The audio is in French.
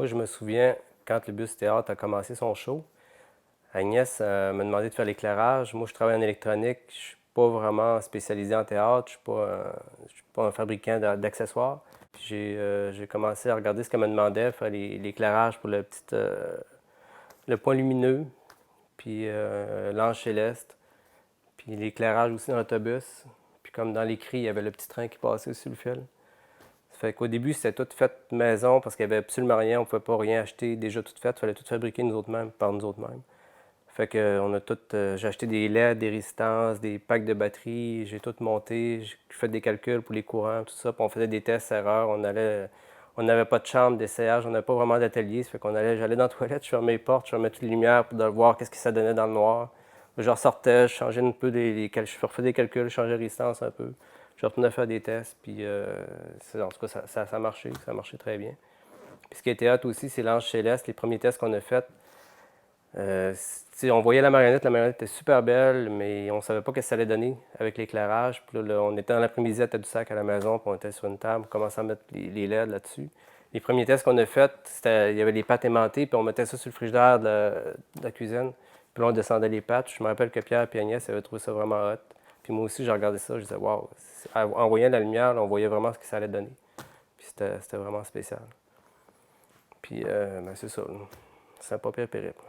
Moi, je me souviens, quand le bus théâtre a commencé son show, Agnès m'a demandé de faire l'éclairage. Moi, je travaille en électronique. Je suis pas vraiment spécialisé en théâtre. Je suis pas un fabricant d'accessoires. Puis j'ai commencé à regarder ce qu'elle me demandait, faire l'éclairage pour le point lumineux, puis l'ange céleste, puis l'éclairage aussi dans l'autobus. Puis comme dans l'écrit, il y avait le petit train qui passait aussi le fil. Ça fait qu'au début, c'était tout fait maison parce qu'il n'y avait absolument rien. On ne pouvait pas rien acheter déjà tout fait. Il fallait tout fabriquer nous autres mêmes, par nous autres mêmes. Fait que on a tout, j'ai acheté des LED, des résistances, des packs de batteries, j'ai tout monté, j'ai fait des calculs pour les courants, tout ça, puis on faisait des tests erreurs, on n'avait pas de chambre d'essayage, on n'avait pas vraiment d'atelier, ça fait j'allais dans la toilette, je fermais les portes, je fermais toutes les lumières pour voir qu'est-ce que ça donnait dans le noir. Je ressortais, je changeais un peu je refaisais des calculs, je changeais les résistances un peu. Je retournais faire des tests, puis en tout cas, ça a marché très bien. Puis ce qui était hot aussi, c'est l'ange céleste, les premiers tests qu'on a faits. On voyait la marionnette était super belle, mais on savait pas ce que ça allait donner avec l'éclairage. Puis là, on était dans l'après-midi à Tadoussac à la maison, puis on était sur une table, on commençait à mettre les LED là-dessus. Les premiers tests qu'on a faits, il y avait des pâtes aimantées, puis on mettait ça sur le frigidaire de la cuisine. Puis là, on descendait les pâtes. Je me rappelle que Pierre et Agnès avaient trouvé ça vraiment hot. Puis moi aussi, j'ai regardé ça, je disais, waouh, en voyant la lumière, là, on voyait vraiment ce que ça allait donner. Puis c'était vraiment spécial. Puis, c'est ça, c'est un pas pire périple.